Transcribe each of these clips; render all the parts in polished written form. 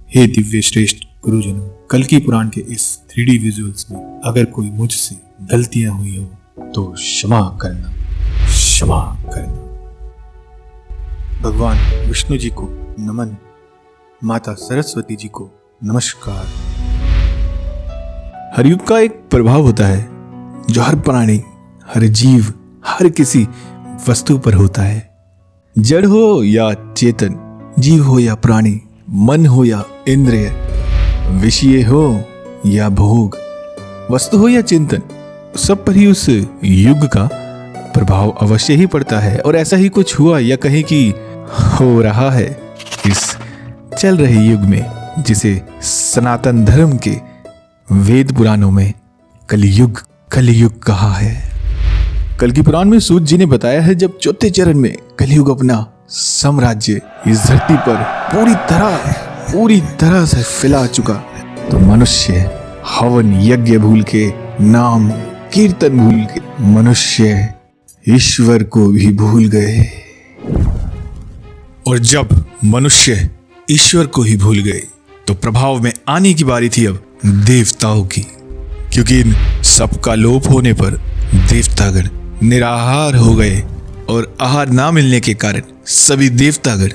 हे दिव्य श्रेष्ठ गुरुजनों, कल्कि पुराण के इस 3D विजुअल्स में अगर कोई मुझसे गलतियां हुई हो तो क्षमा करना, क्षमा करना। भगवान विष्णु जी को नमन, माता सरस्वती जी को नमस्कार। हर युग का एक प्रभाव होता है जो हर प्राणी, हर जीव, हर किसी वस्तु पर होता है। जड़ हो या चेतन, जीव हो या प्राणी, मन हो या इंद्रिय, विषय हो या भोग, वस्तु हो या चिंतन, सब पर ही उस युग का प्रभाव अवश्य ही पड़ता है। और ऐसा ही कुछ हुआ या कहीं कि हो रहा है इस चल रहे युग में, जिसे सनातन धर्म के वेद पुराणों में कलयुग कहा है। कल्कि पुराण में सूत जी ने बताया है, जब चौथे चरण में कलयुग अपना साम्राज्य इस धरती पर पूरी तरह से फैला चुका, तो मनुष्य हवन यज्ञ भूल के, नाम कीर्तन भूल के, मनुष्य ईश्वर को भी भूल गए। और जब मनुष्य ईश्वर को ही भूल गए तो प्रभाव में आने की बारी थी अब देवताओं की, क्योंकि इन सबका लोप होने पर देवतागण निराहार हो गए और आहार ना मिलने के कारण सभी देवतागण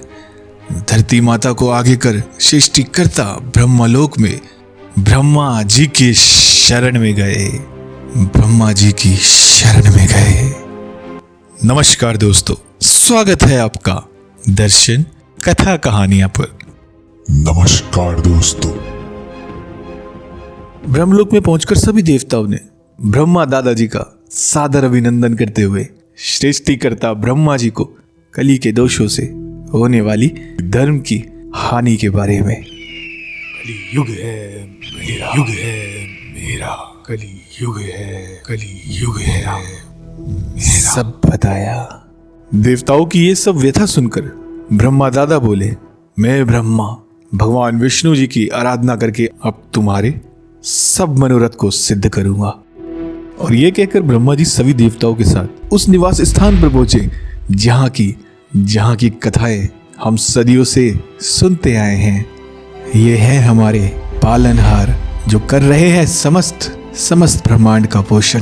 धरती माता को आगे कर सृष्टिकर्ता ब्रह्मलोक में ब्रह्मा जी की शरण में गए। नमस्कार दोस्तों, स्वागत है आपका दर्शन कथा कहानियां पर। नमस्कार दोस्तों। ब्रह्मलोक में पहुंचकर सभी देवताओं ने ब्रह्मा दादाजी का सादर अभिनंदन करते हुए सृष्टिकर्ता ब्रह्मा जी को कली के दोषों से होने वाली धर्म की हानि के बारे में, कलयुग है मेरा, युग है मेरा, कलयुग है मेरा, सब बताया। देवताओं की ये सब व्यथा सुनकर ब्रह्मा दादा बोले, मैं ब्रह्मा भगवान विष्णु जी की आराधना करके अब तुम्हारे सब मनोरथ को सिद्ध करूंगा। और ये कहकर ब्रह्मा जी सभी देवताओं के साथ उस निवास स्थान पर पहुंचे जहां की कथाएं हम सदियों से सुनते आए हैं। ये है हमारे पालनहार जो कर रहे हैं समस्त ब्रह्मांड का पोषण।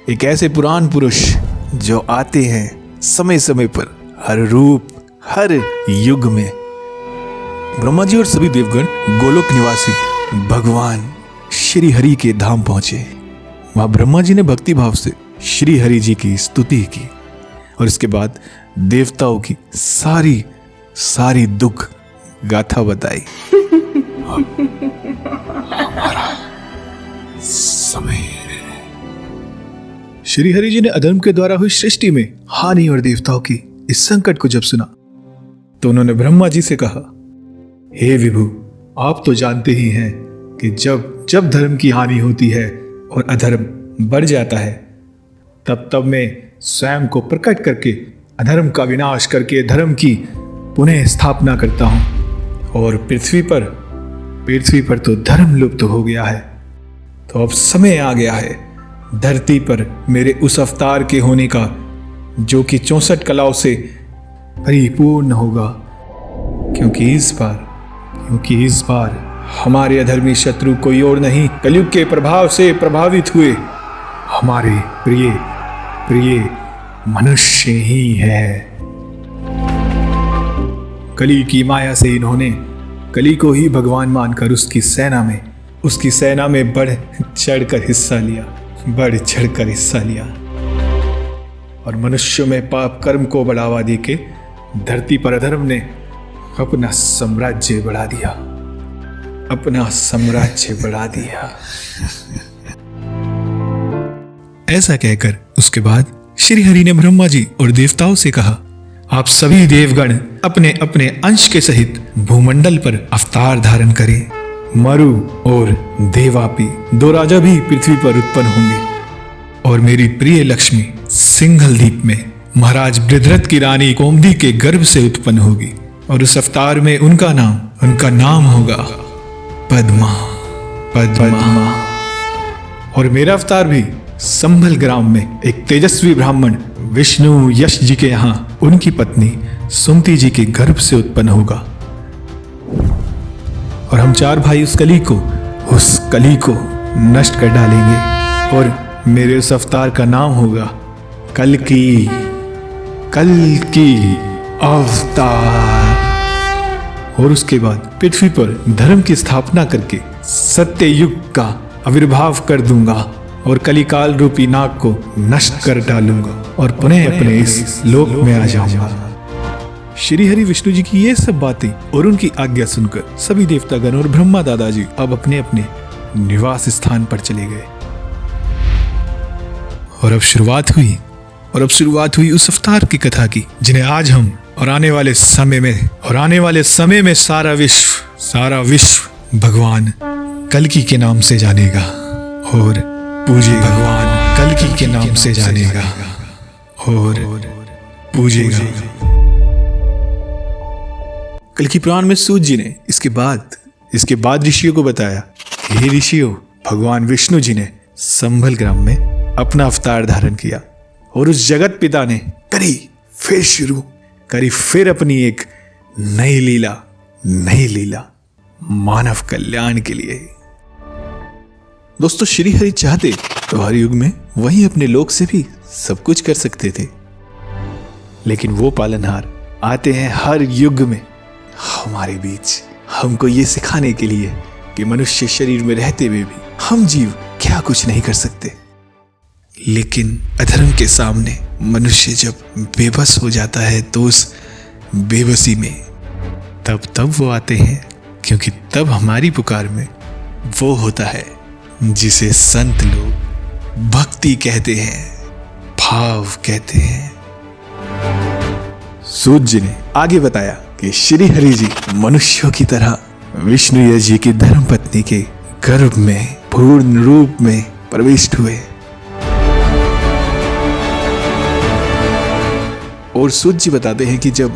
एक ऐसे पुराण पुरुष जो आते हैं समय समय पर, हर रूप, हर युग में। ब्रह्मा जी और सभी देवगण गोलोक निवासी भगवान श्री हरि के धाम पहुंचे। वहां ब्रह्मा जी ने भक्ति भाव से श्री हरि जी की स्तुति की और इसके बाद देवताओं की सारी दुख गाथा बताई। हमारा समय है। श्री हरि जी ने अधर्म के द्वारा हुई सृष्टि में हानि और देवताओं की इस संकट को जब सुना तो उन्होंने ब्रह्मा जी से कहा, हे विभु, आप तो जानते ही हैं कि जब धर्म की हानि होती है और अधर्म बढ़ जाता है, तब मैं स्वयं को प्रकट करके अधर्म का विनाश करके धर्म की पुनः स्थापना करता हूं। और पृथ्वी पर तो धर्म लुप्त हो गया है, तो अब समय आ गया है धरती पर मेरे उस अवतार के होने का, जो कि 64 कलाओं से परिपूर्ण होगा। क्योंकि इस बार हमारे अधर्मी शत्रु कोई और नहीं, कलयुग के प्रभाव से प्रभावित हुए हमारे प्रिय मनुष्य ही है। कली की माया से इन्होंने कली को ही भगवान मानकर उसकी सेना में बढ़ चढ़कर हिस्सा लिया और मनुष्यों में पाप कर्म को बढ़ावा देके धरती पर अधर्म ने अपना साम्राज्य बढ़ा दिया। ऐसा कहकर उसके बाद श्री हरि ने ब्रह्मा जी और देवताओं से कहा, आप सभी देवगण अपने अपने अंश के सहित भूमंडल पर अवतार धारण करें। मरु और देवापी 2 राजा भी पृथ्वी पर उत्पन्न होंगे और मेरी प्रिय लक्ष्मी सिंघल द्वीप में महाराज बृहद्रथ की रानी कोमदी के गर्भ से उत्पन्न होगी और उस अवतार में उनका नाम होगा पद्मा। और मेरा अवतार भी संभल ग्राम में एक तेजस्वी ब्राह्मण विष्णु यश जी के यहाँ उनकी पत्नी सुमति जी के गर्भ से उत्पन्न होगा और हम 4 भाई उस कली को नष्ट कर डालेंगे और मेरे उस अवतार का नाम होगा कल की अवतार। और उसके बाद पृथ्वी पर धर्म की स्थापना करके सत्य युग का आविर्भाव कर दूंगा और कलिकाल रूपी नाग को नष्ट कर डालूंगा और पुनः अपने इस लोक में आ जाऊंगा। श्री हरि विष्णु जी की ये सब बातें और उनकी आज्ञा सुनकर सभी देवतागण और ब्रह्मा दादाजी अब अपने अपने निवास स्थान पर चले गए। और अब शुरुआत हुई उस अवतार की कथा की जिन्हें आज हम और आने वाले समय में सारा विश्व भगवान कल्कि के नाम से जानेगा और पूजेगा। कल्कि पुराण में सूत जी ने इसके बाद ऋषियों को बताया, हे ऋषियों, भगवान विष्णु जी ने संभल ग्राम में अपना अवतार धारण किया और उस जगत पिता ने करी फिर अपनी एक नई लीला मानव कल्याण के लिए। दोस्तों, श्री हरि चाहते तो हर युग में वही अपने लोक से भी सब कुछ कर सकते थे, लेकिन वो पालनहार आते हैं हर युग में हमारे बीच हमको ये सिखाने के लिए कि मनुष्य शरीर में रहते हुए भी हम जीव क्या कुछ नहीं कर सकते। लेकिन अधर्म के सामने मनुष्य जब बेबस हो जाता है तो उस बेबसी में तब वो आते हैं, क्योंकि तब हमारी पुकार में वो होता है जिसे संत लोग भक्ति कहते हैं, भाव कहते हैं। सूत जी ने आगे बताया कि श्री हरि जी मनुष्यों की तरह विष्णु जी की धर्मपत्नी के गर्भ में पूर्ण रूप में प्रविष्ट हुए। और सूत जी बताते हैं कि जब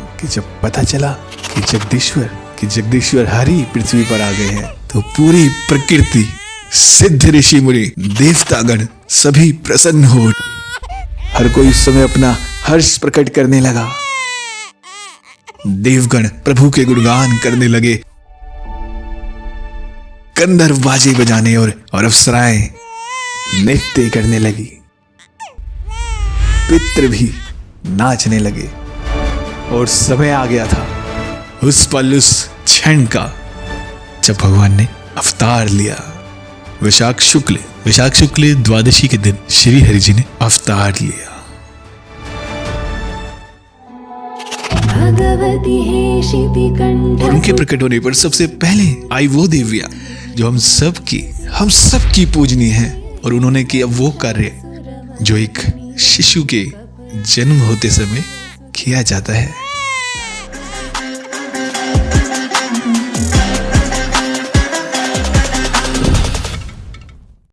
पता चला कि जगदीश्वर हरि पृथ्वी पर आ गए हैं तो पूरी प्रकृति, सिद्ध ऋषि मुनि, देवतागण सभी प्रसन्न हो हर कोई उस समय अपना हर्ष प्रकट करने लगा। देवगण प्रभु के गुणगान करने लगे, गंधर्व बाजे बजाने और अप्सराएं नृत्य करने लगी, पितृ भी नाचने लगे। और समय आ गया था उस क्षण का जब भगवान ने अवतार लिया। वैशाख शुक्ल द्वादशी के दिन श्री हरि जी ने अवतार लिया। और उनके प्रकट होने पर सबसे पहले आई वो देवियां जो हम सबकी पूजनीय है, और उन्होंने किया वो कार्य जो एक शिशु के जन्म होते समय किया जाता है।